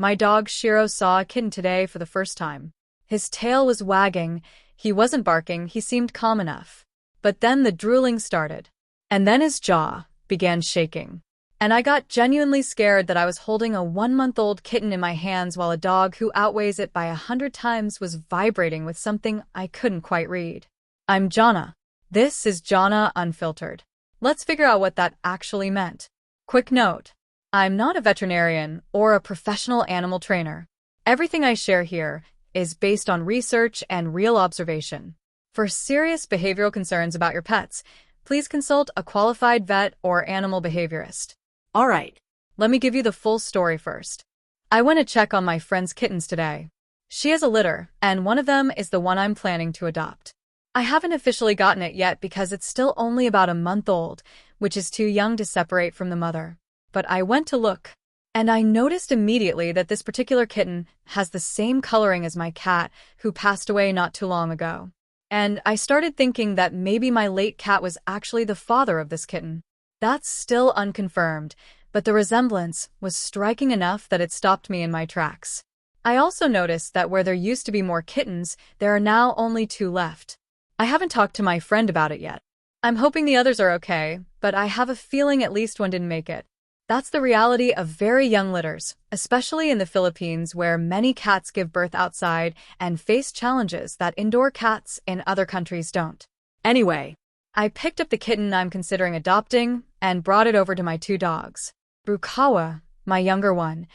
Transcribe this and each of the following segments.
My dog Shiro saw a kitten today for the first time. His tail was wagging, he wasn't barking, he seemed calm enough. But then the drooling started. And then his jaw began shaking. And I got genuinely scared that I was holding a 1-month-old kitten in my hands while a dog who outweighs it by 100 times was vibrating with something I couldn't quite read. I'm Jhonna. This is Jhonna Unfiltered. Let's figure out what that actually meant. Quick note. I'm not a veterinarian or a professional animal trainer. Everything I share here is based on research and real observation. For serious behavioral concerns about your pets, please consult a qualified vet or animal behaviorist. All right, let me give you the full story first. I went to check on my friend's kittens today. She has a litter, and one of them is the one I'm planning to adopt. I haven't officially gotten it yet because it's still only about a month old, which is too young to separate from the mother. But I went to look, and I noticed immediately that this particular kitten has the same coloring as my cat, who passed away not too long ago. And I started thinking that maybe my late cat was actually the father of this kitten. That's still unconfirmed, but the resemblance was striking enough that it stopped me in my tracks. I also noticed that where there used to be more kittens, there are now only 2 left. I haven't talked to my friend about it yet. I'm hoping the others are okay, but I have a feeling at least one didn't make it. That's the reality of very young litters, especially in the Philippines where many cats give birth outside and face challenges that indoor cats in other countries don't. Anyway, I picked up the kitten I'm considering adopting and brought it over to my 2 dogs. Rukawa, my younger one,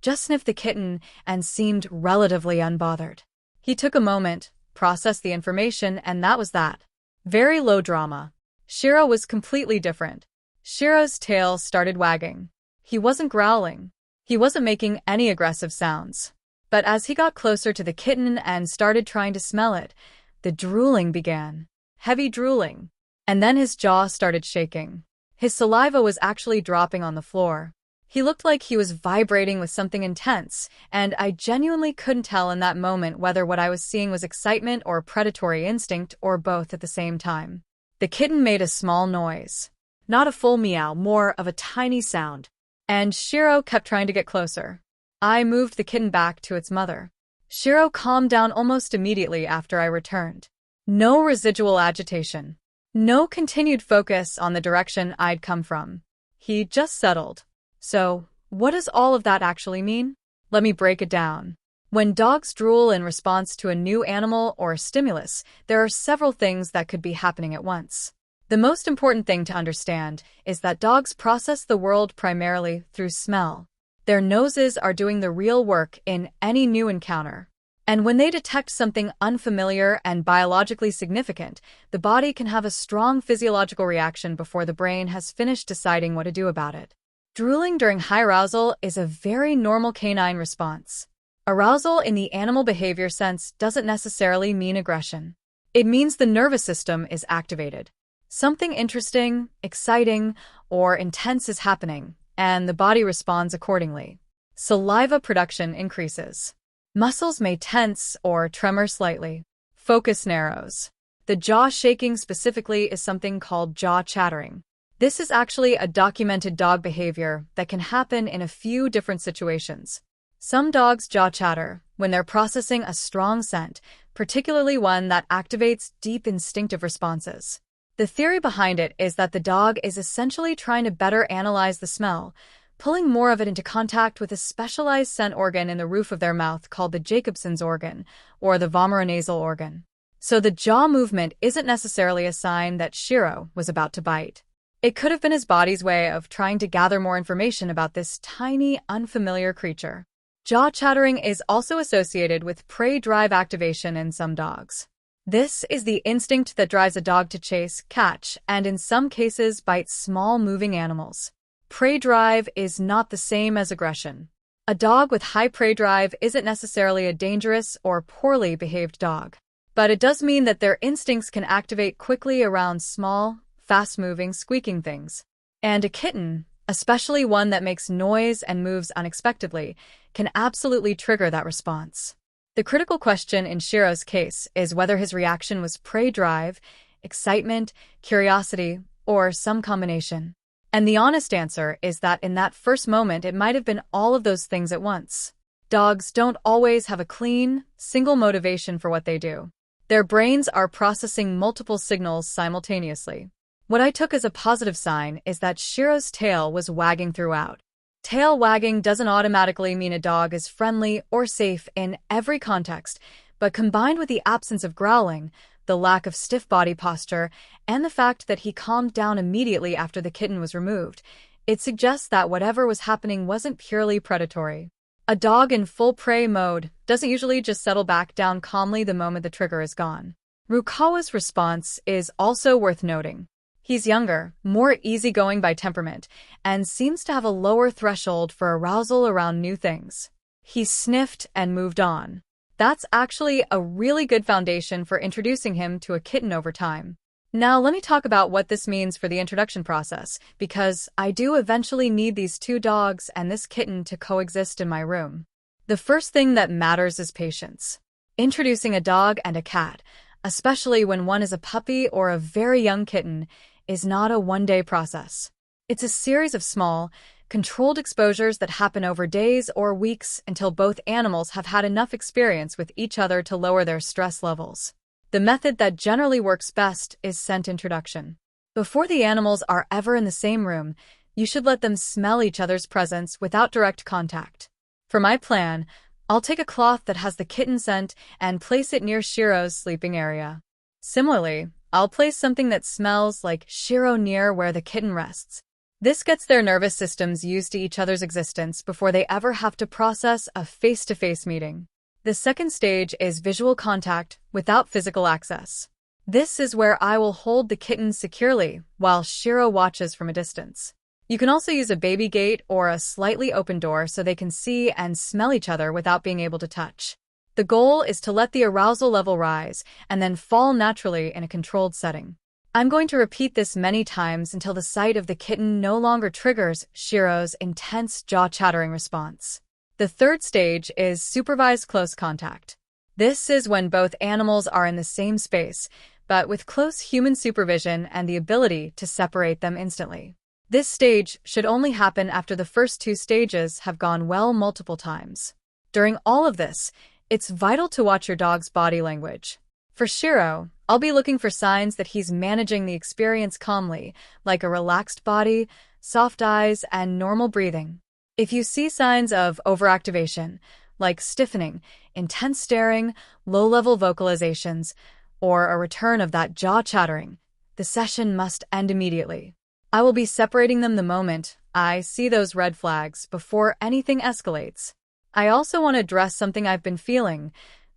just sniffed the kitten and seemed relatively unbothered. He took a moment, processed the information, and that was that. Very low drama. Shiro was completely different. Shiro's tail started wagging. He wasn't growling. He wasn't making any aggressive sounds. But as he got closer to the kitten and started trying to smell it, the drooling began. Heavy drooling. And then his jaw started shaking. His saliva was actually dropping on the floor. He looked like he was vibrating with something intense, and I genuinely couldn't tell in that moment whether what I was seeing was excitement or predatory instinct or both at the same time. The kitten made a small noise. Not a full meow, more of a tiny sound. And Shiro kept trying to get closer. I moved the kitten back to its mother. Shiro calmed down almost immediately after I returned. No residual agitation. No continued focus on the direction I'd come from. He just settled. So, what does all of that actually mean? Let me break it down. When dogs drool in response to a new animal or stimulus, there are several things that could be happening at once. The most important thing to understand is that dogs process the world primarily through smell. Their noses are doing the real work in any new encounter. And when they detect something unfamiliar and biologically significant, the body can have a strong physiological reaction before the brain has finished deciding what to do about it. Drooling during high arousal is a very normal canine response. Arousal in the animal behavior sense doesn't necessarily mean aggression. It means the nervous system is activated. Something interesting, exciting, or intense is happening, and the body responds accordingly. Saliva production increases. Muscles may tense or tremor slightly. Focus narrows. The jaw shaking specifically is something called jaw chattering. This is actually a documented dog behavior that can happen in a few different situations. Some dogs jaw chatter when they're processing a strong scent, particularly one that activates deep instinctive responses. The theory behind it is that the dog is essentially trying to better analyze the smell, pulling more of it into contact with a specialized scent organ in the roof of their mouth called the Jacobson's organ, or the vomeronasal organ. So the jaw movement isn't necessarily a sign that Shiro was about to bite. It could have been his body's way of trying to gather more information about this tiny, unfamiliar creature. Jaw chattering is also associated with prey drive activation in some dogs. This is the instinct that drives a dog to chase, catch, and in some cases bite small moving animals. Prey drive is not the same as aggression. A dog with high prey drive isn't necessarily a dangerous or poorly behaved dog. But it does mean that their instincts can activate quickly around small, fast-moving, squeaking things. And a kitten, especially one that makes noise and moves unexpectedly, can absolutely trigger that response. The critical question in Shiro's case is whether his reaction was prey drive, excitement, curiosity, or some combination. And the honest answer is that in that first moment it might have been all of those things at once. Dogs don't always have a clean, single motivation for what they do. Their brains are processing multiple signals simultaneously. What I took as a positive sign is that Shiro's tail was wagging throughout. Tail wagging doesn't automatically mean a dog is friendly or safe in every context, but combined with the absence of growling, the lack of stiff body posture, and the fact that he calmed down immediately after the kitten was removed, it suggests that whatever was happening wasn't purely predatory. A dog in full prey mode doesn't usually just settle back down calmly the moment the trigger is gone. Rukawa's response is also worth noting. He's younger, more easygoing by temperament, and seems to have a lower threshold for arousal around new things. He sniffed and moved on. That's actually a really good foundation for introducing him to a kitten over time. Now let me talk about what this means for the introduction process, because I do eventually need these two dogs and this kitten to coexist in my room. The first thing that matters is patience. Introducing a dog and a cat, especially when one is a puppy or a very young kitten, is not a one-day process. It's a series of small, controlled exposures that happen over days or weeks until both animals have had enough experience with each other to lower their stress levels. The method that generally works best is scent introduction. Before the animals are ever in the same room, you should let them smell each other's presence without direct contact. For my plan, I'll take a cloth that has the kitten scent and place it near Shiro's sleeping area. Similarly, I'll place something that smells like Shiro near where the kitten rests. This gets their nervous systems used to each other's existence before they ever have to process a face-to-face meeting. The second stage is visual contact without physical access. This is where I will hold the kitten securely while Shiro watches from a distance. You can also use a baby gate or a slightly open door so they can see and smell each other without being able to touch. The goal is to let the arousal level rise and then fall naturally in a controlled setting. I'm going to repeat this many times until the sight of the kitten no longer triggers Shiro's intense jaw-chattering response. The third stage is supervised close contact. This is when both animals are in the same space, but with close human supervision and the ability to separate them instantly. This stage should only happen after the first two stages have gone well multiple times. During all of this, it's vital to watch your dog's body language. For Shiro, I'll be looking for signs that he's managing the experience calmly, like a relaxed body, soft eyes, and normal breathing. If you see signs of overactivation, like stiffening, intense staring, low-level vocalizations, or a return of that jaw-chattering, the session must end immediately. I will be separating them the moment I see those red flags before anything escalates. I also want to address something I've been feeling,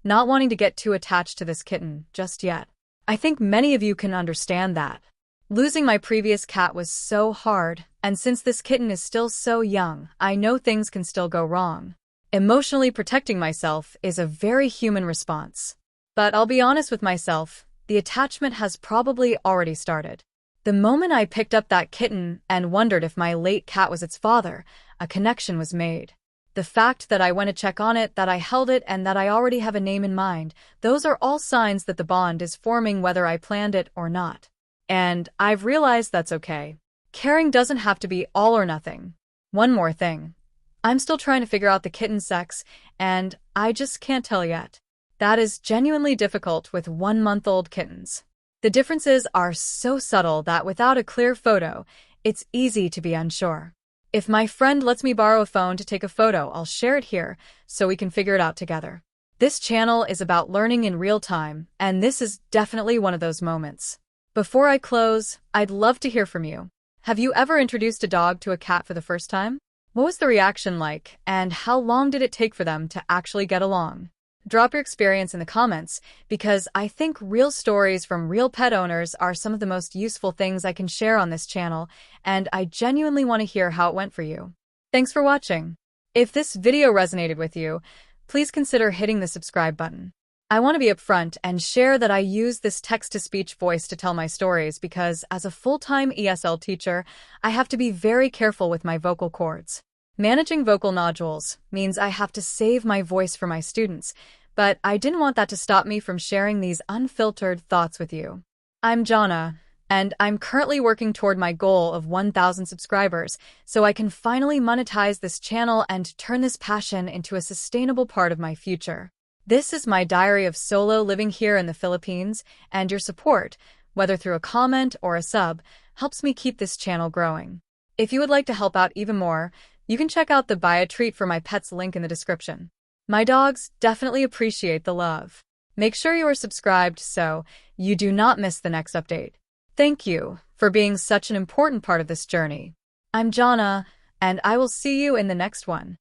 not wanting to get too attached to this kitten just yet. I think many of you can understand that. Losing my previous cat was so hard, and since this kitten is still so young, I know things can still go wrong. Emotionally protecting myself is a very human response. But I'll be honest with myself, the attachment has probably already started. The moment I picked up that kitten and wondered if my late cat was its father, a connection was made. The fact that I went to check on it, that I held it, and that I already have a name in mind, those are all signs that the bond is forming whether I planned it or not. And I've realized that's okay. Caring doesn't have to be all or nothing. One more thing. I'm still trying to figure out the kitten's sex, and I just can't tell yet. That is genuinely difficult with 1-month-old kittens. The differences are so subtle that without a clear photo, it's easy to be unsure. If my friend lets me borrow a phone to take a photo, I'll share it here so we can figure it out together. This channel is about learning in real time, and this is definitely one of those moments. Before I close, I'd love to hear from you. Have you ever introduced a dog to a cat for the first time? What was the reaction like, and how long did it take for them to actually get along? Drop your experience in the comments, because I think real stories from real pet owners are some of the most useful things I can share on this channel, and I genuinely want to hear how it went for you. Thanks for watching. If this video resonated with you, please consider hitting the subscribe button. I want to be upfront and share that I use this text-to-speech voice to tell my stories because, as a full-time ESL teacher, I have to be very careful with my vocal cords. Managing vocal nodules means I have to save my voice for my students, but I didn't want that to stop me from sharing these unfiltered thoughts with you. I'm Jhonna, And I'm currently working toward my goal of 1,000 subscribers, so I can finally monetize this channel and turn this passion into a sustainable part of my future. This is my diary of solo living here in the Philippines, and your support, whether through a comment or a sub, helps me keep this channel growing. If you would like to help out even more, you can check out the buy a treat for my pets link in the description. My dogs definitely appreciate the love. Make sure you are subscribed so you do not miss the next update. Thank you for being such an important part of this journey. I'm Jhonna, and I will see you in the next one.